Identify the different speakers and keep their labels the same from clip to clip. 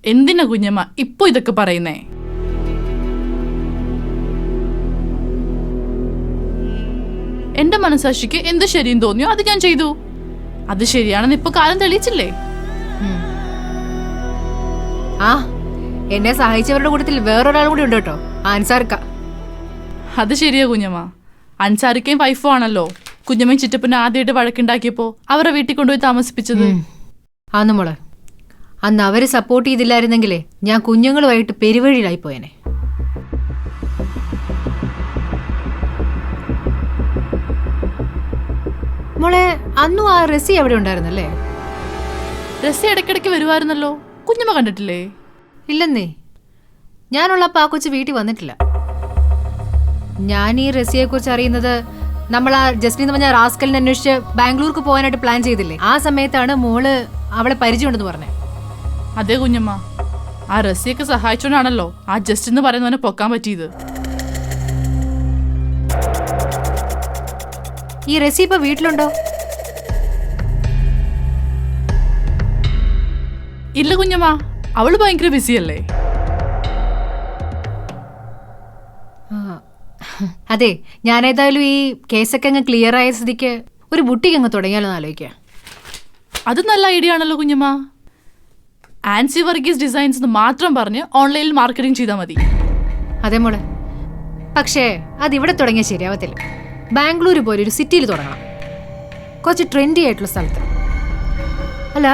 Speaker 1: എന്തിനാ കുഞ്ഞമ്മ ഇപ്പൊ ഇതൊക്കെ പറയുന്നേ? എന്റെ മനസാക്ഷിക്ക് എന്ത് ശരിയും തോന്നിയോ അത് ഞാൻ ചെയ്തു. അത് ശരിയാണെന്ന് ഇപ്പൊ കാലം തെളിയിച്ചില്ലേ?
Speaker 2: ആ, എന്നെ സഹായിച്ചവരുടെ കൂട്ടത്തിൽ വേറൊരാൾ കൂടി ഉണ്ട് കേട്ടോ, അൻസാർക്ക.
Speaker 1: അത് ശരിയാ കുഞ്ഞമ്മ. അൻസാരിക്കയും വൈഫും ആണല്ലോ കുഞ്ഞമ്മയും ചിറ്റപ്പനും ആദ്യമായിട്ട് വഴക്കുണ്ടാക്കിയപ്പോ അവരെ വീട്ടിൽ കൊണ്ടുപോയി താമസിപ്പിച്ചത്.
Speaker 2: ആന്ന് മോളെ, അന്ന് അവര് സപ്പോർട്ട് ചെയ്തില്ലായിരുന്നെങ്കിലേ ഞാൻ കുഞ്ഞുങ്ങളുമായിട്ട് പെരുവഴിയിലായി പോയനെ. മോളെ, അന്നും ആ റസി അവിടെ ഉണ്ടായിരുന്നല്ലേ?
Speaker 1: രസ ഇടയ്ക്കിടയ്ക്ക് വരുമായിരുന്നല്ലോ, കുഞ്ഞമ്മ കണ്ടിട്ടില്ലേ?
Speaker 2: ഇല്ലെന്നേ, ഞാനുള്ളപ്പോ ആ കൊച്ചു വീട്ടിൽ വന്നിട്ടില്ല. ഞാൻ ഈ റസിയെ കുറിച്ച് അറിയുന്നത് നമ്മൾ ആ ജസ്റ്റിൻ എന്ന് പറഞ്ഞ റാസ്കലിനെ അന്വേഷിച്ച് ബാംഗ്ലൂർക്ക് പോകാനായിട്ട് പ്ലാൻ ചെയ്തില്ലേ, ആ സമയത്താണ് മോള് അവളെ പരിചയമുണ്ടെന്ന് പറഞ്ഞേ.
Speaker 1: അതെ കുഞ്ഞമ്മ, ആ റസിയൊക്കെ സഹായിച്ചോണ്ടാണല്ലോ ആ ജസ്റ്റിൻ എന്ന് പറയുന്നവനെ പൊക്കാൻ പറ്റിയത്.
Speaker 2: ഈ റസി ഇപ്പൊ വീട്ടിലുണ്ടോ?
Speaker 1: ഇല്ല കുഞ്ഞമ്മ, അവള് ഭയങ്കര ബിസിയല്ലേ.
Speaker 2: അതെ, ഞാൻ ഏതായാലും ഈ കേസൊക്കെ അങ്ങ് ക്ലിയർ ആയ സ്ഥിതിക്ക് ഒരു ബുട്ടിക്ക് അങ്ങ് തുടങ്ങിയാലോ എന്ന് ആലോചിക്കാം.
Speaker 1: അത് നല്ല ഐഡിയ ആണല്ലോ കുഞ്ഞമ്മ. ആൻസി വർഗീസ് ഡിസൈൻസ് എന്ന് മാത്രം പറഞ്ഞ് ഓൺലൈനിൽ മാർക്കറ്റിംഗ് ചെയ്താൽ മതി.
Speaker 2: അതെ മോളെ, പക്ഷേ അതിവിടെ തുടങ്ങിയാൽ ശരിയാവത്തില്ല. ബാംഗ്ലൂർ പോലെ ഒരു സിറ്റിയിൽ തുടങ്ങണം, കുറച്ച് ട്രെൻഡി ആയിട്ടുള്ള സ്ഥലത്ത്. അല്ല,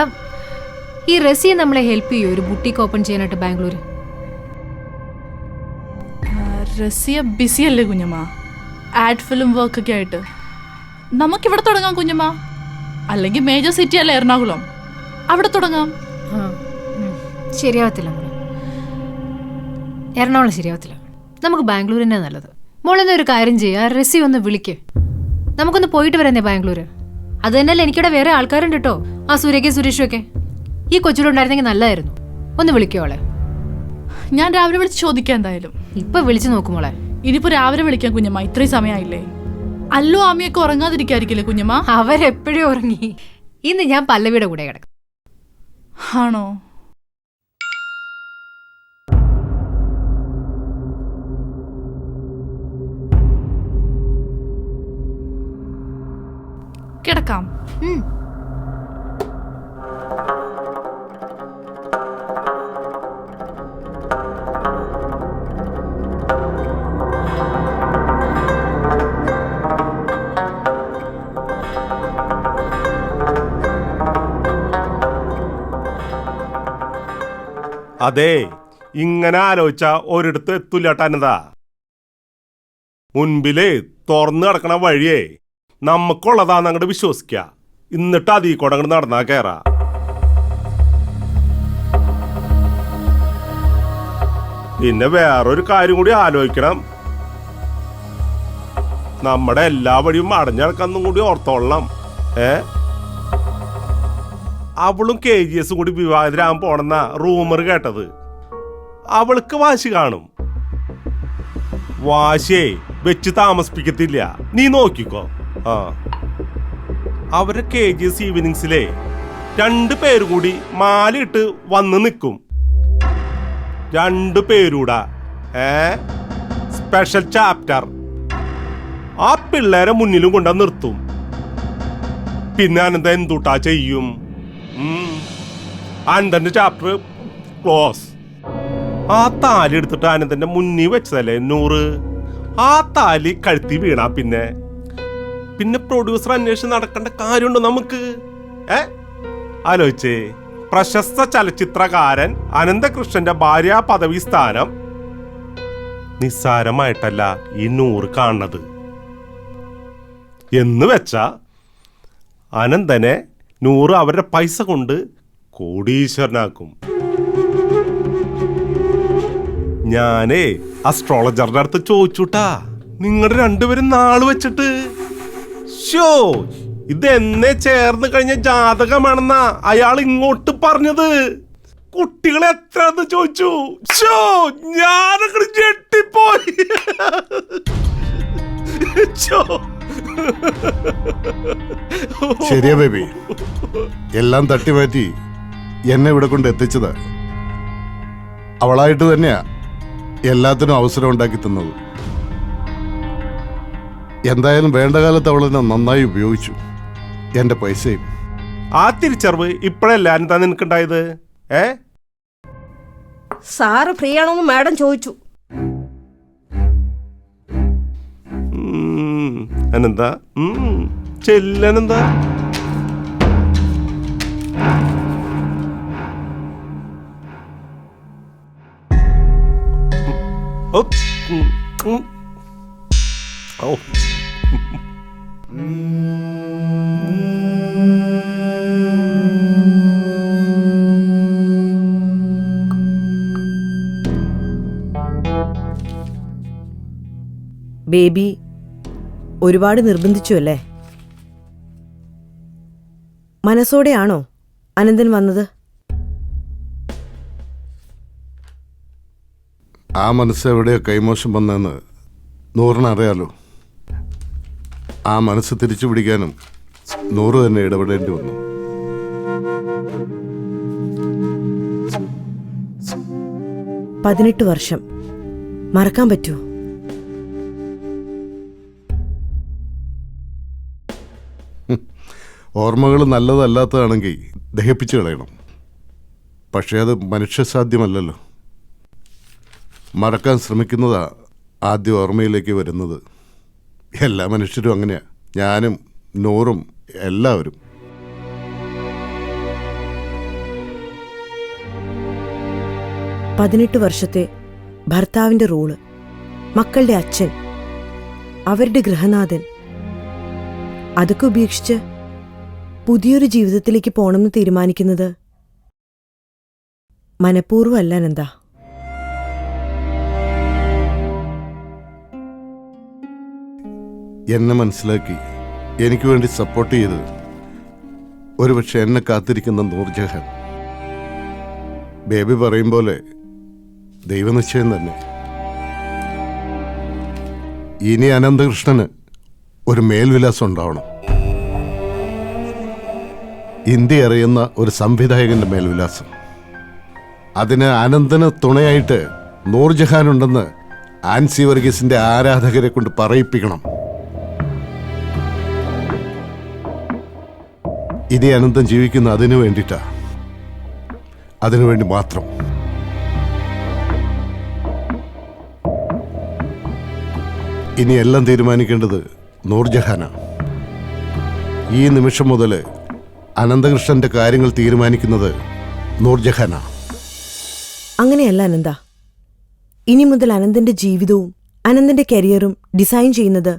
Speaker 2: ഈ റസിയെ നമ്മളെ ഹെൽപ്പ് ചെയ്യോ ഒരു ബുട്ടീക്ക് ഓപ്പൺ ചെയ്യാനായിട്ട് ബാംഗ്ലൂർ?
Speaker 1: റസിയ ബിസിയല്ലേ കുഞ്ഞമ്മ, ആഡ് ഫിലിം വർക്കൊക്കെ ആയിട്ട്. നമുക്കിവിടെ തുടങ്ങാം കുഞ്ഞമ്മ, അല്ലെങ്കിൽ മേജർ സിറ്റി അല്ലേ എറണാകുളം, അവിടെ തുടങ്ങാം.
Speaker 2: ശരിയാവത്തില്ല മോളെ, എറണാകുളം ശരിയാവത്തില്ല. നമുക്ക് ബാംഗ്ലൂർ തന്നെ നല്ലത്. മോളെന്ന ഒരു കാര്യം ചെയ്യുക, റസി ഒന്ന് വിളിക്ക്, നമുക്കൊന്ന് പോയിട്ട് വരാന്നേ ബാംഗ്ലൂർ. അത് തന്നെയല്ല, എനിക്കിവിടെ വേറെ ആൾക്കാരുണ്ട് കേട്ടോ, ആ സൂര്യക്കും സുരേഷും ഒക്കെ. ഈ കൊച്ചിലുണ്ടായിരുന്നെങ്കിൽ നല്ലതായിരുന്നു. ഒന്ന് വിളിക്കോളെ.
Speaker 1: ഞാൻ രാവിലെ വിളിച്ച് ചോദിക്കാം എന്തായാലും.
Speaker 2: ഇപ്പൊ വിളിച്ചു നോക്കുമോളെ.
Speaker 1: ഇനിയിപ്പോ രാവിലെ വിളിക്കാം കുഞ്ഞമ്മ, ഇത്രയും സമയമായില്ലേ. അല്ലു ആമിയൊക്കെ ഉറങ്ങാതിരിക്കായിരിക്കില്ലേ കുഞ്ഞമ്മ?
Speaker 2: അവരെപ്പോഴും ഉറങ്ങി. ഇന്ന് ഞാൻ പല്ലവിയുടെ കൂടെ കിടക്കും.
Speaker 1: ആണോ? കിടക്കാം.
Speaker 3: അതെ, ഇങ്ങനെ ആലോചിച്ച ഒരിടത്ത് എത്തൂല്ലാട്ടാനതാ. മുൻപില് തുറന്നു കിടക്കണ വഴിയേ നമുക്കുള്ളതാന്ന് അങ്ങോട്ട് വിശ്വസിക്ക, എന്നിട്ട് അതീ കൂടെ അങ്ങോട്ട് നടന്നാ കയറാ. പിന്നെ വേറൊരു കാര്യം കൂടി ആലോചിക്കണം, നമ്മുടെ എല്ലാ വഴിയും അടഞ്ഞടക്കാന്നും കൂടി ഓർത്തോളണം. അവളും KGS കൂടി വിവാഹിതരാകാൻ പോണെന്ന റൂമർ കേട്ടത്. അവൾക്ക് വാശി കാണും. വാശിയെ വെച്ച് താമസിപ്പിക്കത്തില്ല, നീ നോക്കിക്കോ. അവരെ KGS ഈവനിങ്സിലെ 2 പേര് കൂടി മാലയിട്ട് വന്ന് നിൽക്കും. 2 പേരൂടാ സ്പെഷ്യൽ ചാപ്റ്റർ. ആ പിള്ളേരെ മുന്നിലും കൊണ്ടാ നിർത്തും. പിന്നെ അനന്ത എന്തുട്ടാ ചെയ്യും? അനന്തന്റെ ചാപ്റ്റർ ക്ലോസ്. ആ താലി എടുത്തിട്ട് അനന്തന്റെ മുന്നിൽ വെച്ചതല്ലേ 100. ആ താലി കഴുത്തി വീണാ പിന്നെ പ്രൊഡ്യൂസർ അന്വേഷണം നടക്കേണ്ട കാര്യമുണ്ടോ നമുക്ക്? ആലോചിച്ചേ, പ്രശസ്ത ചലച്ചിത്രകാരൻ അനന്തകൃഷ്ണന്റെ ഭാര്യ പദവി സ്ഥാനം നിസ്സാരമായിട്ടല്ല ഈ 100 കാണുന്നത്. എന്ന് വെച്ചാ അനന്തനെ 100 അവരുടെ പൈസ കൊണ്ട് കോടീശ്വരനാക്കും. ഞാനേ അസ്ട്രോളജറുടെ അടുത്ത് ചോദിച്ചുട്ടാ, നിങ്ങളുടെ 2 പേരും നാള് വെച്ചിട്ട്. ഷോ, ഇതെന്നെ ചേർന്ന് കഴിഞ്ഞ ജാതകമാണെന്നാ അയാൾ ഇങ്ങോട്ട് പറഞ്ഞത്. കുട്ടികളെ എത്ര ചോദിച്ചു. ഷോ, ഞാനങ്ങോട്ട് ഞെട്ടിപ്പോയി.
Speaker 4: ശരിയാ ബേബി, എല്ലാം തട്ടിമാറ്റി എന്നെ ഇവിടെ കൊണ്ട് എത്തിച്ചതാ. അവളായിട്ട് തന്നെയാ എല്ലാത്തിനും അവസരം ഉണ്ടാക്കി തന്നത്. എന്തായാലും വേണ്ട കാലത്ത് അവളെന്നെ നന്നായി ഉപയോഗിച്ചു, എൻ്റെ പൈസയും.
Speaker 3: ആ തിരിച്ചറിവ് ഇപ്പോഴല്ല എന്താ നിനക്കുണ്ടായത്?
Speaker 5: സാറ് ഫ്രീ ആണോന്ന് മാഡം ചോദിച്ചു.
Speaker 3: അനന്താ ചെല്ലനെന്താ? ഓ
Speaker 6: ബേബി ഒരുപാട് നിർബന്ധിച്ചു അല്ലേ? മനസ്സോടെയാണോ അനന്തൻ വന്നത്?
Speaker 4: ആ മനസ്സ് എവിടെയോ കൈമോശം വന്നതെന്ന് നൂറിനറിയാലോ. ആ മനസ്സ് തിരിച്ചു പിടിക്കാനും നൂറ് തന്നെ ഇടപെടേണ്ടി വന്നു.
Speaker 6: പതിനെട്ട് വർഷം മറക്കാൻ പറ്റുമോ?
Speaker 4: ഓർമ്മകൾ നല്ലതല്ലാത്തതാണെങ്കിൽ ദഹിപ്പിച്ചു കളയണം. പക്ഷേ അത് മനുഷ്യസാധ്യമല്ലല്ലോ. മറക്കാൻ ശ്രമിക്കുന്നതാ ആദ്യം ഓർമ്മയിലേക്ക് വരുന്നത്. എല്ലാ മനുഷ്യരും അങ്ങനെയാ, ഞാനും നൂറും എല്ലാവരും.
Speaker 6: പതിനെട്ട് വർഷത്തെ ഭർത്താവിന്റെ റോള്, മക്കളുടെ അച്ഛൻ, അവരുടെ ഗൃഹനാഥൻ, അതൊക്കെ ഉപേക്ഷിച്ച് പുതിയൊരു ജീവിതത്തിലേക്ക് പോണമെന്ന് തീരുമാനിക്കുന്നത് മനഃപൂർവ്വം അല്ല അനന്താ.
Speaker 4: എന്നെ മനസ്സിലാക്കി എനിക്ക് വേണ്ടി സപ്പോർട്ട് ചെയ്ത് ഒരുപക്ഷെ എന്നെ കാത്തിരിക്കുന്ന നൂർജഹാൻ. ബേബി പറയും പോലെ ദൈവനിശ്ചയം തന്നെ. ഇനി അനന്തകൃഷ്ണന് ഒരു മേൽവിലാസം ഉണ്ടാവണം. ഇന്ത്യ അറിയുന്ന ഒരു സംവിധായകന്റെ മേൽവിലാസം. അതിന് അനന്തന് തുണയായിട്ട് നൂർജഹാൻ ഉണ്ടെന്ന് ആൻസി വർഗീസിന്റെ ആരാധകരെ കൊണ്ട് പറയിപ്പിക്കണം. ഇനി അനന്തൻ ജീവിക്കുന്ന അതിനു വേണ്ടിയിട്ടാ, അതിനുവേണ്ടി മാത്രം. ഇനി എല്ലാം തീരുമാനിക്കേണ്ടത് നൂർജഹാനാണ്. ഈ നിമിഷം മുതൽ അനന്തകൃഷ്ണന്റെ കാര്യങ്ങൾ തീരുമാനിക്കുന്നത് നൂർജഹാനാണ്.
Speaker 6: അങ്ങനെയല്ല അനന്ത. ഇനി മുതൽ അനന്തന്റെ ജീവിതവും അനന്തന്റെ കരിയറും ഡിസൈൻ ചെയ്യുന്നത്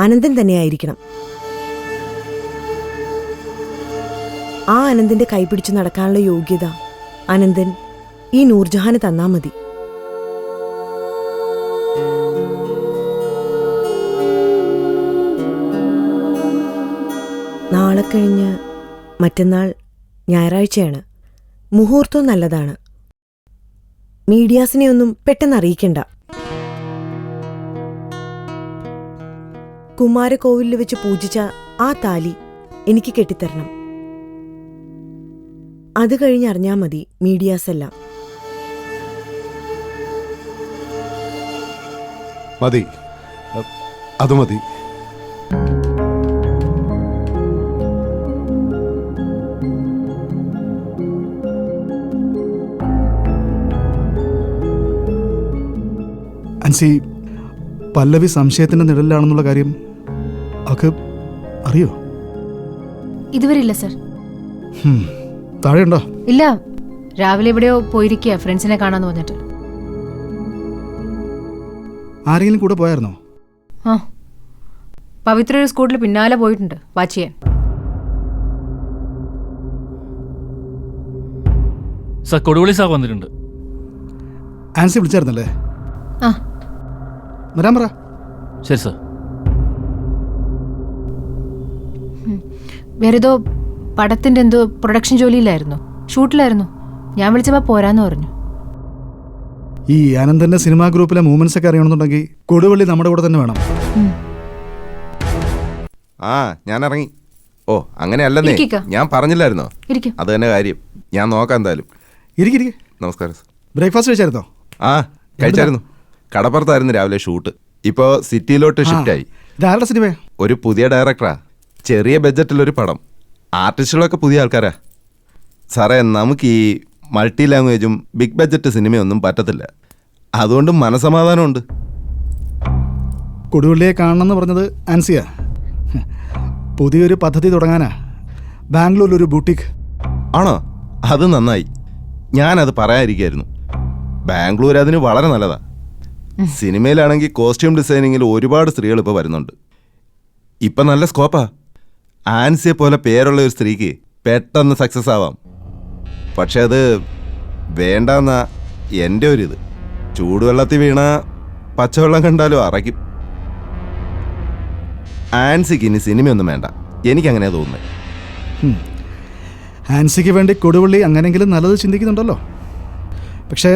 Speaker 6: അനന്തൻ തന്നെയായിരിക്കണം. ആ അനന്തന്റെ കൈപിടിച്ചു നടക്കാനുള്ള യോഗ്യത അനന്തൻ ഈ നൂർജഹാന് തന്നാ മതി. നാളെ കഴിഞ്ഞ് മറ്റന്നാൾ ഞായറാഴ്ചയാണ്. മുഹൂർത്തവും നല്ലതാണ്. മീഡിയാസിനെ ഒന്നും പെട്ടെന്ന് അറിയിക്കണ്ട. കുമാരകോവിലിൽ വെച്ച് പൂജിച്ച ആ താലി എനിക്ക് കെട്ടിത്തരണം. അത് കഴിഞ്ഞറിഞ്ഞാ മതി മീഡിയാസ് എല്ലാം.
Speaker 4: മതി, അത് മതി.
Speaker 7: അൻസി, പല്ലവി സംശയത്തിന്റെ നിഴലിലാണെന്നുള്ള കാര്യം ഒക്കെ അറിയോ?
Speaker 2: ഇതുവരെ ഇല്ല സർ.
Speaker 7: താഴെയുണ്ടോ?
Speaker 2: ഇല്ല, രാവിലെ എവിടെയോ പോയിരിക്കുക ഫ്രണ്ട്സിനെ കാണാന്ന് പറഞ്ഞിട്ട്.
Speaker 7: ആരെങ്കിലും കൂടെ പോയായിരുന്നോ?
Speaker 2: ആ, പവിത്ര ഒരു സ്കൂട്ടിൽ പിന്നാലെ പോയിട്ടുണ്ട് വാച്ച് ചെയ്യാൻ.
Speaker 8: സർ, കൊടുവള്ളി സാർ വന്നിട്ടുണ്ട്.
Speaker 7: ആൻസി വിളിച്ചായിരുന്നല്ലേ?
Speaker 2: ആ,
Speaker 7: വരാൻ പറ.
Speaker 8: ശരി സർ.
Speaker 2: വേറേതോ പടത്തിന്റെ എന്തോ പ്രൊഡക്ഷൻ ജോലിയിലായിരുന്നു, ഷൂട്ടിലായിരുന്നു. ഞാൻ വിളിച്ചപ്പോൾ പോരാന്ന് പറഞ്ഞു.
Speaker 7: ഈ ആനന്ദന്റെ സിനിമാ ഗ്രൂപ്പിലെ മൂവ്മെന്റ്സ് ഒക്കെ അറിയണമെന്നുണ്ടെങ്കിൽ കൊടുവള്ളി നമ്മുടെ കൂടെ തന്നെ വേണം.
Speaker 9: ആ, ഞാൻ ഇറങ്ങി. ഓ, അങ്ങനെയല്ലെന്നേ,
Speaker 2: ഇരിക്കുക.
Speaker 9: ഞാൻ പറഞ്ഞില്ലായിരുന്നോ?
Speaker 2: ഇരിക്കും.
Speaker 9: അത് തന്നെ കാര്യം. ഞാൻ നോക്കാം എന്തായാലും.
Speaker 7: ഇരിക്കിരിക്കെ.
Speaker 9: നമസ്കാരം സർ.
Speaker 7: ബ്രേക്ക്ഫാസ്റ്റ് കഴിച്ചായിരുന്നോ?
Speaker 9: ആ കഴിച്ചായിരുന്നു. കടപ്പുറത്തായിരുന്നു രാവിലെ ഷൂട്ട്. ഇപ്പോൾ സിറ്റിയിലോട്ട് ഷിഫ്റ്റായി.
Speaker 7: ഇതാരുടെ സിനിമ?
Speaker 9: ഒരു പുതിയ ഡയറക്ടറാ. ചെറിയ ബഡ്ജറ്റിലൊരു പടം. ആർട്ടിസ്റ്റുകളൊക്കെ പുതിയ ആൾക്കാരാ. സാറേ, നമുക്ക് ഈ മൾട്ടി ലാംഗ്വേജും ബിഗ് ബഡ്ജറ്റ് സിനിമയൊന്നും പറ്റത്തില്ല. അതുകൊണ്ട് മനസമാധാനമുണ്ട്.
Speaker 7: കൊടുവള്ളിയെ കാണണമെന്ന് പറഞ്ഞത് ആൻസിയ. പുതിയൊരു പദ്ധതി തുടങ്ങാനാ ബാംഗ്ലൂരിലൊരു ബൂട്ടിക്.
Speaker 9: ആണോ? അത് നന്നായി. ഞാനത് പറയാതിരിക്കായിരുന്നു. ബാംഗ്ലൂർ അതിന് വളരെ നല്ലതാ. സിനിമയിലാണെങ്കിൽ കോസ്റ്റ്യൂം ഡിസൈനിങ്ങിൽ ഒരുപാട് സ്ത്രീകൾ ഇപ്പോൾ വരുന്നുണ്ട്. ഇപ്പം നല്ല സ്കോപ്പാ. ആൻസിയെ പോലെ പേരുള്ള ഒരു സ്ത്രീക്ക് പെട്ടെന്ന് സക്സസ് ആവാം. പക്ഷെ അത് വേണ്ടെന്നാ എൻ്റെ ഒരിത്. ചൂടുവെള്ളത്തിൽ വീണ പച്ചവെള്ളം കണ്ടാലും അറയ്ക്കും. ആൻസിക്ക് ഇനി സിനിമയൊന്നും വേണ്ട. എനിക്കങ്ങനെയാ തോന്നുന്നത്.
Speaker 7: ആൻസിക്ക് വേണ്ടി കൊടുവള്ളി അങ്ങനെങ്കിലും നല്ലത് ചിന്തിക്കുന്നുണ്ടല്ലോ. പക്ഷേ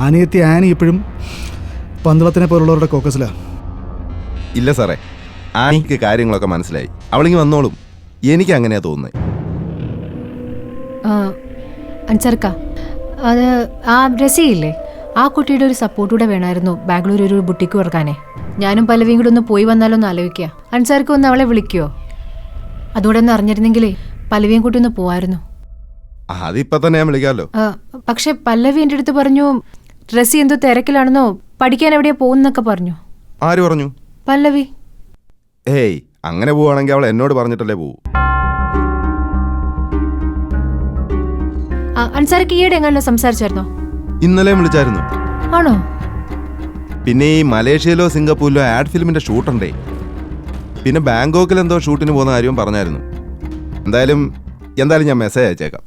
Speaker 7: അനിയത്തി ആനി ഇപ്പോഴും പന്തളത്തിനെ പോലുള്ളവരുടെ കോക്കസിലാണ്.
Speaker 9: ഇല്ല സാറേ, ആനിക്ക് കാര്യങ്ങളൊക്കെ മനസ്സിലായി. അവളിങ്ങി വന്നോളും. എനിക്കങ്ങനെയാ തോന്നുന്നത്.
Speaker 2: അൻസർക്ക, അത് ആ രസയില്ലേ, ആ കുട്ടിയുടെ ഒരു സപ്പോർട്ടൂടെ വേണമായിരുന്നു ബാംഗ്ലൂർ ഒരു ബുട്ടിക്ക് തുറക്കാനേ. ഞാനും പല്ലവിയും കൂടെ ഒന്ന് പോയി വന്നാലോ എന്ന് ആലോചിക്കുക. അൻസാർക്ക് ഒന്ന് അവളെ വിളിക്കുമോ? അതുകൂടെ ഒന്ന് അറിഞ്ഞിരുന്നെങ്കിലേ പല്ലവിയും കൂട്ടി ഒന്ന് പോവായിരുന്നു.
Speaker 9: അതിപ്പോ തന്നെ ഞാൻ വിളിക്കാമല്ലോ.
Speaker 2: പക്ഷെ പല്ലവി എൻ്റെ അടുത്ത് പറഞ്ഞു റസി എന്തോ തിരക്കിലാണെന്നോ പഠിക്കാൻ എവിടെയാ പോകുന്നൊക്കെ പറഞ്ഞു.
Speaker 9: ആര് പറഞ്ഞു?
Speaker 2: പല്ലവി.
Speaker 9: ഏയ്, അങ്ങനെ പോവാണെങ്കിൽ അവൾ എന്നോട് പറഞ്ഞിട്ടല്ലേ പോവൂ.
Speaker 2: അൻസാർക്ക് ഈയിടെ എങ്ങനെയല്ലോ സംസാരിച്ചായിരുന്നോ?
Speaker 9: ഇന്നലെ വിളിച്ചായിരുന്നു.
Speaker 2: ആണോ?
Speaker 9: പിന്നെ ഈ മലേഷ്യയിലോ സിംഗപ്പൂരിലോ ആഡ് ഫിലിമിന്റെ ഷൂട്ടുണ്ടേ. പിന്നെ ബാങ്കോക്കിൽ എന്തോ ഷൂട്ടിന് പോകുന്ന കാര്യവും പറഞ്ഞായിരുന്നു. എന്തായാലും ഞാൻ മെസ്സേജ് അയച്ചേക്കാം.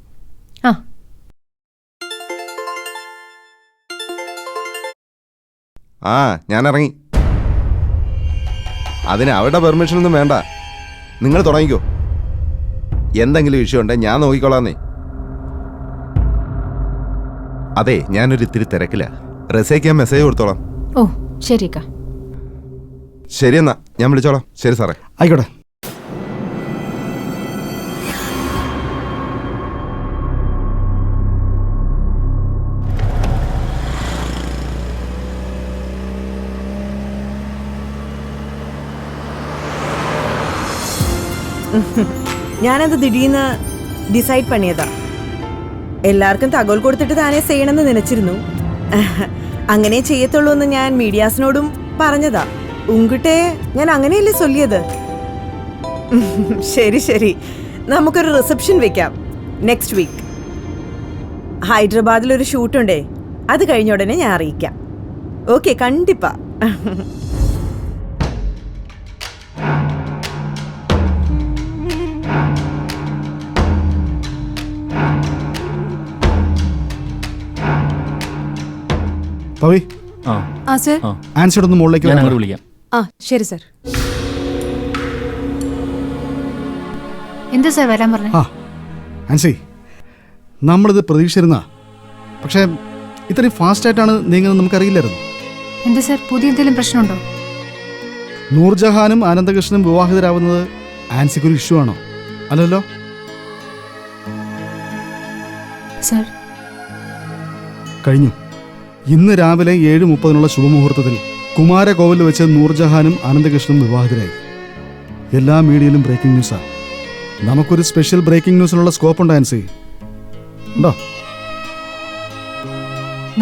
Speaker 9: ആ ഞാൻ ഇറങ്ങി. അതിന് അവരുടെ പെർമിഷനൊന്നും വേണ്ട. നിങ്ങൾ തുടങ്ങിക്കോ. എന്തെങ്കിലും ഇഷ്യൂ ഉണ്ടെങ്കിൽ ഞാൻ നോക്കിക്കോളാന്നേ. അതെ, ഞാനൊരു ഇത്തിരി തിരക്കില്ല. റസയ്ക്ക് ഞാൻ മെസ്സേജ് കൊടുത്തോളാം.
Speaker 2: ഓ ശരിക്കാ.
Speaker 9: ശരിയെന്നാ, ഞാൻ വിളിച്ചോളാം. ശരി സാറേ.
Speaker 7: ആയിക്കോട്ടെ.
Speaker 6: ഞാനത് ദിടീന്ന് ഡിസൈഡ് പണിയതാ. എല്ലാവർക്കും തകോൽ കൊടുത്തിട്ട് താനേ ചെയ്യണമെന്ന് നനച്ചിരുന്നു. അങ്ങനെ ചെയ്യത്തുള്ളൂ എന്ന് ഞാൻ മീഡിയാസിനോടും പറഞ്ഞതാ. ഉങ്കിട്ടേ ഞാൻ അങ്ങനെയല്ലേ ചൊല്ലിയത്. ശരി ശരി, നമുക്കൊരു റിസപ്ഷൻ വെക്കാം നെക്സ്റ്റ് വീക്ക്. ഹൈദരാബാദിലൊരു ഷൂട്ടുണ്ടേ, അത് കഴിഞ്ഞ ഉടനെ ഞാൻ അറിയിക്കാം. ഓക്കെ, കണ്ടിപ്പാ.
Speaker 7: പവി,
Speaker 8: ആ
Speaker 2: സർ.
Speaker 7: ആൻസിയുടെ ഒന്ന് മുകളിലേക്ക്
Speaker 8: ഞാൻ അങ്ങോട്ട് വിളിക്കാം.
Speaker 2: ശരി സർ. എന്താ സർ വരാൻ പറഞ്ഞേ?
Speaker 7: ആൻസി, നമ്മളിത് പ്രതീക്ഷിച്ചിരുന്ന, പക്ഷേ ഇത്രയും ഫാസ്റ്റായിട്ടാണ് നീങ്ങുന്നത് നമുക്കറിയില്ലായിരുന്നു.
Speaker 2: എന്താ സർ, പുതിയ എന്തെങ്കിലും പ്രശ്നമുണ്ടോ?
Speaker 7: നൂർജഹാനും ആനന്ദകൃഷ്ണനും വിവാഹിതരാവുന്നത് ആൻസിക്കൊരു ഇഷ്യൂ ആണോ? അല്ലല്ലോ
Speaker 2: സർ.
Speaker 7: കഴിഞ്ഞു. ഇന്ന് രാവിലെ 7:30 ശുഭമുഹൂർത്തത്തിൽ കുമാരകോവിൽ വെച്ച് നൂർജഹാനും ആനന്ദകൃഷ്ണനും വിവാഹിതരായി. എല്ലാ മീഡിയയിലും ബ്രേക്കിംഗ് ന്യൂസാണ്. നമുക്കൊരു സ്പെഷ്യൽ ബ്രേക്കിംഗ് ന്യൂസിനുള്ള സ്കോപ്പ് ഉണ്ട് ആൻസി. ഉണ്ടോ?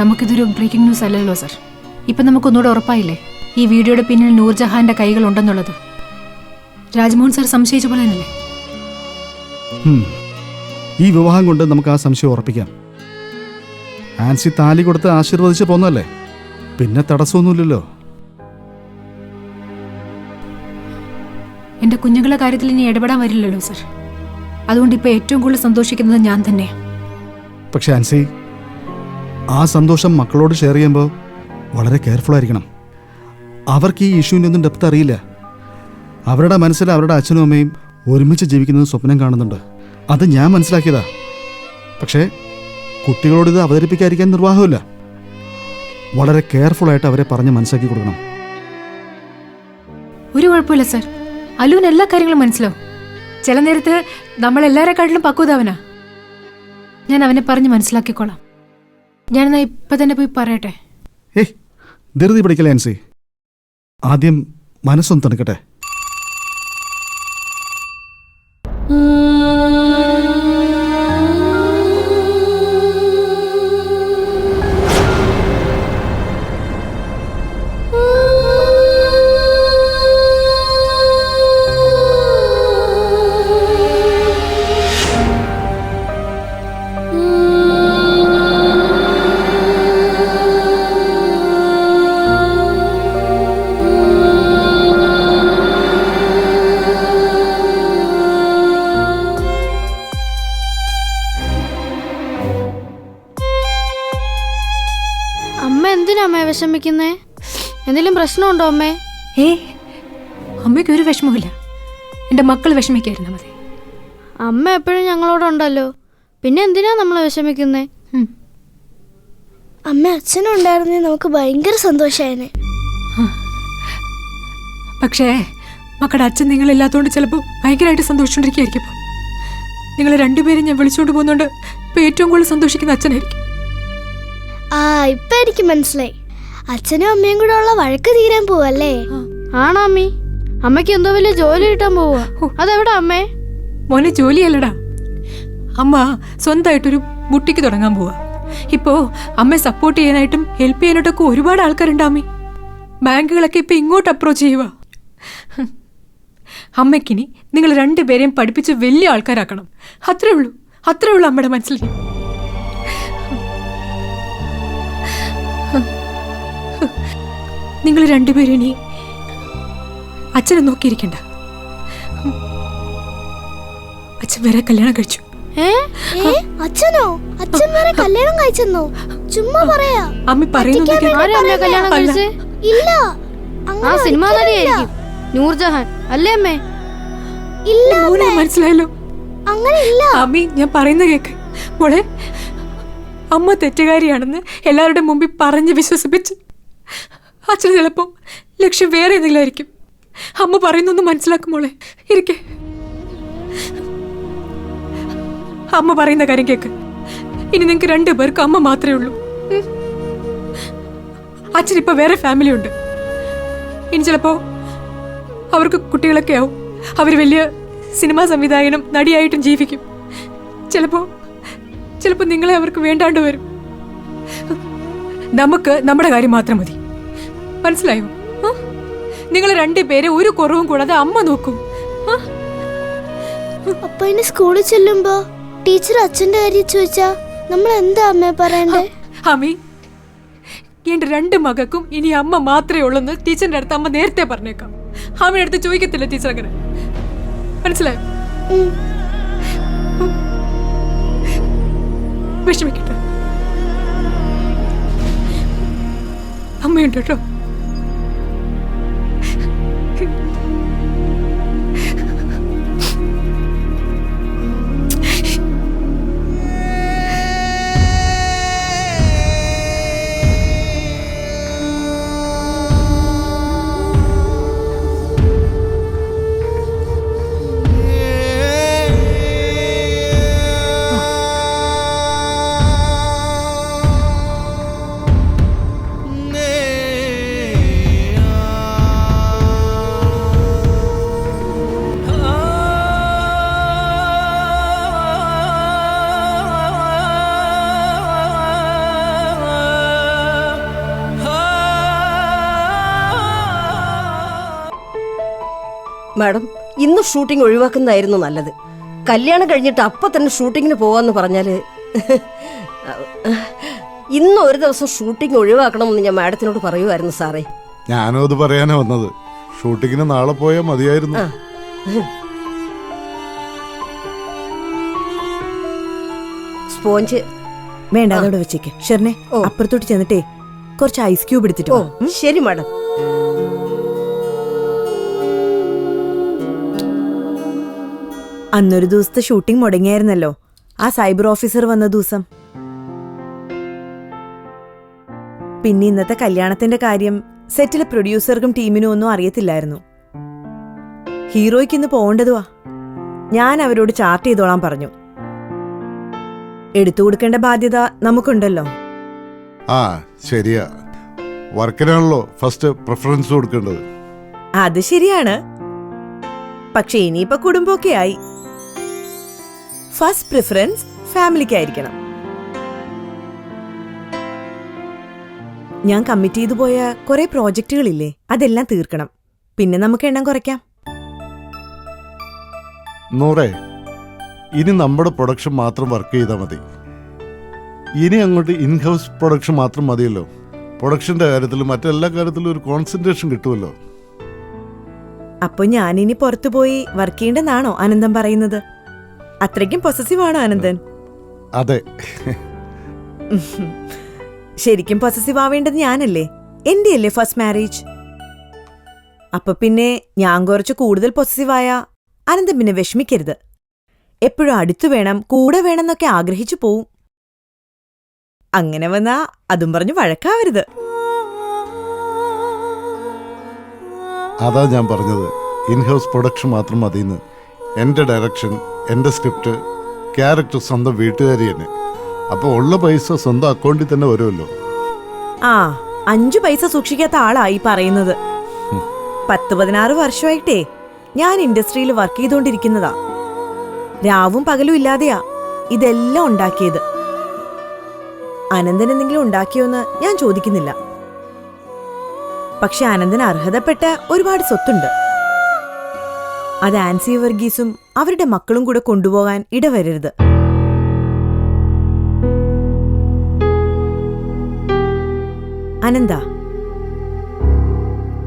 Speaker 2: നമുക്കിതൊരു ബ്രേക്കിംഗ് ന്യൂസ് അല്ലല്ലോ സർ. ഇപ്പം നമുക്കൊന്നുകൂടെ ഉറപ്പായില്ലേ ഈ വീഡിയോയുടെ പിന്നിൽ നൂർജഹാന്റെ കൈകൾ ഉണ്ടെന്നുള്ളത്. രാജ്മോഹൻ സർ സംശയിച്ച പോലെ തന്നെയല്ലേ?
Speaker 7: ഈ വിവാഹം കൊണ്ട് നമുക്ക് ആ സംശയം ഉറപ്പിക്കാം. ആൻസി താലി കൊടുത്ത് ആശീർവദിച്ച് പോന്നല്ലേ, പിന്നെ തടസ്സമൊന്നുമില്ലല്ലോ.
Speaker 2: എന്റെ കുഞ്ഞുങ്ങളുടെ കാര്യത്തിൽ ഇനി ഇടപെടാൻ വരില്ലല്ലോ സർ. അതുകൊണ്ട് ഇപ്പൊ ഏറ്റവും കൂടുതൽ സന്തോഷിക്കുന്നത് ഞാൻ തന്നെ.
Speaker 7: പക്ഷെ ആൻസി, ആ സന്തോഷം മക്കളോട് ഷെയർ ചെയ്യുമ്പോൾ വളരെ കെയർഫുൾ ആയിരിക്കണം. അവർക്ക് ഈ ഇഷ്യൂവിൻ്റെ ഒന്നും ഡെപ്ത് അറിയില്ല. അവരുടെ മനസ്സിൽ അവരുടെ അച്ഛനും അമ്മയും ഒരുമിച്ച് ജീവിക്കുന്നത് സ്വപ്നം കാണുന്നുണ്ട്. അത് ഞാൻ മനസ്സിലാക്കിയതാ. പക്ഷേ കുട്ടികളോട് ഇത് അവതരിപ്പിക്കാതിരിക്കാൻ നിർവാഹമില്ല. വളരെ കെയർഫുള്ളായിട്ട് അവരെ പറഞ്ഞ് മനസ്സിലാക്കി കൊടുക്കണം.
Speaker 2: ഒരു കുഴപ്പമില്ല സർ. അലുവിന് എല്ലാ കാര്യങ്ങളും മനസ്സിലാവും. ചില നേരത്ത് നമ്മളെല്ലാരെക്കാട്ടിലും പക്വതാവനാ. ഞാൻ അവനെ പറഞ്ഞ് മനസ്സിലാക്കിക്കോളാം. ഞാനെന്നാ ഇപ്പം തന്നെ പോയി പറയട്ടെ.
Speaker 7: ഏയ് ധൃതി പിടിക്കലേ ആൻസി. ആദ്യം മനസ്സൊന്ന് തണുക്കട്ടെ.
Speaker 10: അമ്മ എന്തിനാ അമ്മേ വിഷമിക്കുന്നേ? എന്തെങ്കിലും പ്രശ്നമുണ്ടോ അമ്മേ?
Speaker 2: അമ്മയ്ക്ക് ഒരു വിഷമവുമില്ല. എൻ്റെ മക്കൾ വിഷമിക്കായിരുന്നാ മതി.
Speaker 10: അമ്മ എപ്പോഴും ഞങ്ങളോടുണ്ടല്ലോ, പിന്നെ എന്തിനാ നമ്മൾ വിഷമിക്കുന്നേ? അമ്മ അച്ഛനും ഉണ്ടായിരുന്നേ നമുക്ക് ഭയങ്കര സന്തോഷമായേനെ.
Speaker 2: പക്ഷേ മക്കളുടെ അച്ഛൻ നിങ്ങളില്ലാത്തതുകൊണ്ട് ചിലപ്പോൾ ഭയങ്കരമായിട്ട് സന്തോഷിച്ചുകൊണ്ടിരിക്കുകയായിരിക്കും. നിങ്ങൾ രണ്ടുപേരും ഞാൻ വിളിച്ചുകൊണ്ട് പോകുന്നതുകൊണ്ട് ഇപ്പോൾ ഏറ്റവും കൂടുതൽ സന്തോഷിക്കുന്ന അച്ഛനായിരിക്കും.
Speaker 10: ഇപ്പൊ എനിക്ക് മനസ്സിലായി. അച്ഛനും അമ്മയും കൂടെ ഉള്ള വഴക്ക് തീരാൻ പോവല്ലേ? ആണോ അമ്മി? അമ്മയ്ക്ക് എന്തോ വലിയ ജോലി കിട്ടാൻ പോവാ. അതെവിടാ അമ്മേ?
Speaker 2: മോനെ ജോലിയല്ലടാ, അമ്മ സ്വന്തമായിട്ടൊരു ബുട്ടിക്ക് തുടങ്ങാൻ പോവാ. ഇപ്പോ അമ്മയെ സപ്പോർട്ട് ചെയ്യാനായിട്ടും ഹെൽപ്പ് ചെയ്യാനായിട്ടൊക്കെ ഒരുപാട് ആൾക്കാരുണ്ട് അമ്മി. ബാങ്കുകളൊക്കെ ഇപ്പൊ ഇങ്ങോട്ട് അപ്രോച്ച് ചെയ്യുക. അമ്മയ്ക്കിനി നിങ്ങൾ രണ്ടുപേരെയും പഠിപ്പിച്ച് വലിയ ആൾക്കാരാക്കണം. അത്രേ ഉള്ളൂ അമ്മയുടെ മനസ്സിൽ. നിങ്ങൾ രണ്ടുപേരും ഇനി അച്ഛനെ നോക്കിയിരിക്കണ്ട. അച്ഛൻ വേറെ കല്യാണം കഴിച്ചു.
Speaker 10: അച്ഛനോ? അച്ഛൻ വേറെ കല്യാണം കഴിച്ചെന്നോ? ചുമ്മാ പറയാ.
Speaker 2: അമ്മ പറയുന്നു.
Speaker 10: ഇല്ല,
Speaker 11: ആ സിനിമാ നടിയായിരിക്കും, നൂർജഹാൻ അല്ലേ അമ്മേ?
Speaker 10: ഇല്ല
Speaker 2: മനസ്സിലായല്ലോ.
Speaker 10: അങ്ങനെ ഇല്ല
Speaker 2: അമ്മി, ഞാൻ പറയുന്ന കേക്ക് മോളെ. അമ്മ തെറ്റുകാരിയാണെന്ന് എല്ലാവരുടെ മുമ്പിൽ പറഞ്ഞ് വിശ്വസിപ്പിച്ച് അച്ഛൻ ചിലപ്പോൾ ലക്ഷ്യം വേറെ എന്തെങ്കിലും ആയിരിക്കും. അമ്മ പറയുന്നൊന്നും മനസ്സിലാക്കും മോളെ. ഇരിക്കെ, അമ്മ പറയുന്ന കാര്യം കേക്ക്. ഇനി നിങ്ങൾക്ക് രണ്ടുപേർക്ക് അമ്മ മാത്രമേ ഉള്ളൂ. അച്ഛനിപ്പോ വേറെ ഫാമിലി ഉണ്ട്. ഇനി ചിലപ്പോ അവർക്ക് കുട്ടികളൊക്കെ ആവും. അവർ വലിയ സിനിമാ സംവിധായകനും നടിയായിട്ടും ജീവിക്കും. ചിലപ്പോ നിങ്ങളെ അവർക്ക് വേണ്ടാണ്ട് വരും. നമുക്ക് നമ്മുടെ കാര്യം മാത്രം മതി. മനസ്സിലായോ? നിങ്ങൾ രണ്ടുപേരെ ഒരു കുറവും കൂടാതെ അമ്മ നോക്കും.
Speaker 10: അപ്പൊ ഇനി സ്കൂളിൽ ചെല്ലുമ്പോ ടീച്ചർ അച്ഛന്റെ കാര്യം ചോദിച്ചാ നമ്മൾ എന്താ അമ്മ പറയണ്ടേ?
Speaker 2: അമ്മി, എന്റെ രണ്ട് മകൾക്കും ഇനി അമ്മ മാത്രമേ ഉള്ളൂ ടീച്ചറിന്റെ അടുത്ത് അമ്മ നേരത്തെ പറഞ്ഞേക്കാം. അമ്മയുടെ അടുത്ത് ചോദിക്കത്തില്ല ടീച്ചർ അങ്ങനെ. മനസ്സിലായോ? വിഷമിക്കട്ടെ, അമ്മയുണ്ട് കേട്ടോ.
Speaker 5: മാഡം, ഇന്ന് ഷൂട്ടിംഗ് ഒഴിവാക്കുന്നതായിരുന്നു നല്ലത്. കല്യാണം കഴിഞ്ഞിട്ട് അപ്പം തന്നെ ഷൂട്ടിങ്ങിന് പോവാന്ന് പറഞ്ഞാല് ഇന്ന് ഒരു ദിവസം ഷൂട്ടിംഗ് ഒഴിവാക്കണമെന്ന് ഞാൻ മാഡത്തിനോട് പറയുമായിരുന്നു സാറേ.
Speaker 4: ഞാനും അത് പറയാനാ വന്നത്. ഷൂട്ടിങ്ങിന് നാളെ പോയാൽ മതിയായിരുന്നു.
Speaker 5: സ്പോഞ്ച്
Speaker 6: വേണ്ട, അതോടെ വെച്ചേക്ക്. ഷെർണെ, അപ്പുറത്തോട്ട് ചെന്നിട്ടേ കുറച്ച് ഐസ് ക്യൂബ് എടുത്തിട്ട്.
Speaker 5: ശരി മാഡം.
Speaker 6: അന്നൊരു ദിവസത്തെ ഷൂട്ടിംഗ് മുടങ്ങിയായിരുന്നല്ലോ, ആ സൈബർ ഓഫീസർ വന്ന ദിവസം. പിന്നെ ഇന്നത്തെ കല്യാണത്തിന്റെ കാര്യം സെറ്റിലെ പ്രൊഡ്യൂസർക്കും ടീമിനും ഒന്നും അറിയത്തില്ലായിരുന്നു. ഹീറോയ്ക്ക് ഇന്ന് പോകേണ്ടതുവാ. ഞാൻ അവരോട് ചാർട്ട് ചെയ്തോളാൻ പറഞ്ഞു. എടുത്തു കൊടുക്കേണ്ട ബാധ്യത നമുക്കുണ്ടല്ലോ.
Speaker 4: ആ ശരിയാ, വർക്കിനാണല്ലോ ഫസ്റ്റ് പ്രിഫറൻസ് കൊടുക്കേണ്ടത്.
Speaker 6: അത് ശരിയാണ്. പക്ഷെ ഇനിയിപ്പോ കുടുംബമൊക്കെ ആയി. ഫസ്റ്റ് പ്രിഫറൻസ് ഫാമിലിക്കായിരിക്കണം. ഞാൻ കമ്മിറ്റ് ചെയ്തു പോയ കുറെ പ്രോജക്റ്റുകളില്ലേ, അതെല്ലാം തീർക്കണം. പിന്നെ നമുക്ക് എണ്ണം കുറയ്ക്കാം.
Speaker 4: നൂറേ, ഇനി നമ്മുടെ പ്രൊഡക്ഷൻ മാത്രം വർക്ക് ചെയ്താൽ മതി. ഇനി അങ്ങോട്ട് ഇൻഹൗസ് പ്രൊഡക്ഷൻ മാത്രം മതിയല്ലോ. പ്രൊഡക്ഷന്റെ കാര്യത്തിലും മറ്റെല്ലാ കാര്യത്തിലും ഒരു കോൺസെൻട്രേഷൻ കിട്ടുമല്ലോ.
Speaker 6: അപ്പൊ ഞാനിനി പുറത്തു പോയി വർക്ക് ചെയ്യേണ്ടെന്നാണോ ആനന്ദൻ പറയുന്നത്? അത്രയ്ക്കും പൊസസീവ് ആണോ ആനന്ദൻ?
Speaker 4: അതെ.
Speaker 6: ശരിക്കും പൊസസീവ് ആവേണ്ടത് ഞാനല്ലേ? എന്റെ അല്ലേ ഫസ്റ്റ് മാരേജ്? അപ്പൊ പിന്നെ ഞാൻ കുറച്ച് കൂടുതൽ പൊസസീവായ ആനന്ദൻ പിന്നെ വിഷമിക്കരുത്. എപ്പോഴും അടുത്തു വേണം, കൂടെ വേണം എന്നൊക്കെ ആഗ്രഹിച്ചു പോവും. അങ്ങനെ വന്നാ അതും പറഞ്ഞു വഴക്കാവരുത്.
Speaker 4: അതാ ഞാൻ പറഞ്ഞത്, ഇൻഹൗസ് പ്രൊഡക്ഷൻ മാത്രം മതിയെന്ന്. എൻ്റെ ഡയറക്ഷൻ, എൻ്റെ സ്ക്രിപ്റ്റ്, ക്യാരക്ടർ സ്വന്തം വീട്ടുകാരി തന്നെ. അപ്പോൾ ഉള്ള പൈസ സ്വന്തം അക്കൗണ്ടിൽ തന്നെ വരുമല്ലോ.
Speaker 6: ആ 5 പൈസ സൂക്ഷിക്കാത്ത ആളായി പറയുന്നത്. 10-16 വർഷമായിട്ടേ ഞാൻ ഇൻഡസ്ട്രിയിൽ വർക്ക് ചെയ്തുകൊണ്ടിരിക്കുന്നതാ. രാവും പകലും ഇല്ലാതെയാ ഇതെല്ലാം ഉണ്ടാക്കിയത്. അനന്തൻ എന്തെങ്കിലും ഉണ്ടാക്കിയോന്ന് ഞാൻ ചോദിക്കുന്നില്ല. പക്ഷെ അനന്തന് അർഹതപ്പെട്ട ഒരുപാട് സ്വത്തുണ്ട്. അത് ആൻസി വർഗീസും അവരുടെ മക്കളും കൂടെ കൊണ്ടുപോകാൻ ഇടവരരുത്. അനന്ത,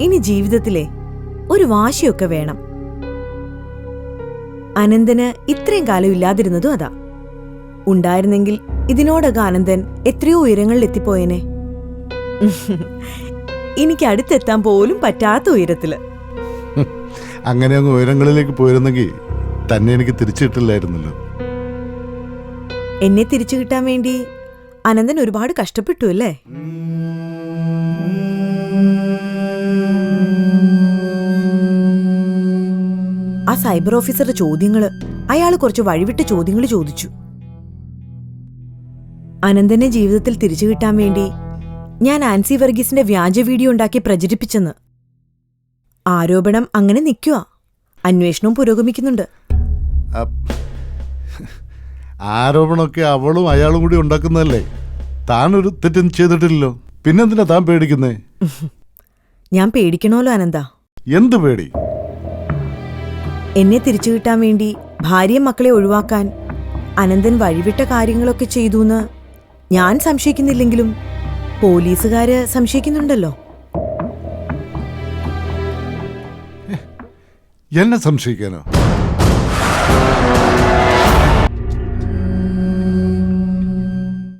Speaker 6: ഇനി ജീവിതത്തിലെ ഒരു വാശിയൊക്കെ വേണം. അനന്തന് ഇത്രയും കാലം ഇല്ലാതിരുന്നതും അതാ. ഉണ്ടായിരുന്നെങ്കിൽ ഇതിനോടകം അനന്തൻ എത്രയോ ഉയരങ്ങളിൽ എത്തിപ്പോയേനെ. എനിക്ക് അടുത്തെത്താൻ പോലും പറ്റാത്ത ഉയരത്തില്.
Speaker 4: അങ്ങനെ അങ്ങ് ഉയരങ്ങളിലേക്ക് പോയിരുന്നെങ്കിൽ തന്നെ എനിക്ക് തിരിച്ചു കിട്ടില്ലായിരുന്നല്ലോ.
Speaker 6: എന്നെ തിരിച്ചു കിട്ടാൻ വേണ്ടി അനന്തൻ ഒരുപാട് കഷ്ടപ്പെട്ടു അല്ലേ? ആ സൈബർ ഓഫീസറുടെ ചോദ്യങ്ങള്, അയാള് കുറച്ച് വഴിവിട്ട ചോദ്യങ്ങൾ ചോദിച്ചു. അനന്തനെ ജീവിതത്തിൽ തിരിച്ചു കിട്ടാൻ വേണ്ടി ഞാൻ ആൻസി വർഗീസിന്റെ വ്യാജ വീഡിയോ ഉണ്ടാക്കി പ്രചരിപ്പിച്ചെന്ന്. ആരോപണം അങ്ങനെ നിൽക്കുക. അന്വേഷണവും പുരോഗമിക്കുന്നുണ്ട്.
Speaker 4: ആരോപണമൊക്കെ അവളും അയാളും കൂടി ഉണ്ടാക്കുന്നതല്ലേ? താനൊരു തെറ്റും ചെയ്തിട്ടില്ലല്ലോ, പിന്നെന്തിനാ താൻ പേടിക്കുന്നേ?
Speaker 6: ഞാൻ പേടിക്കണമല്ലോ അനന്ത.
Speaker 4: എന്ത് പേടി?
Speaker 6: എന്നെ തിരിച്ചു കിട്ടാൻ വേണ്ടി ഭാര്യയും മക്കളെ ഒഴിവാക്കാൻ അനന്തൻ വഴിവിട്ട കാര്യങ്ങളൊക്കെ ചെയ്തുന്ന് ഞാൻ സംശയിക്കുന്നില്ലെങ്കിലും പോലീസുകാര് സംശയിക്കുന്നുണ്ടല്ലോ.
Speaker 4: എന്നെ സംശയിക്കാനോ?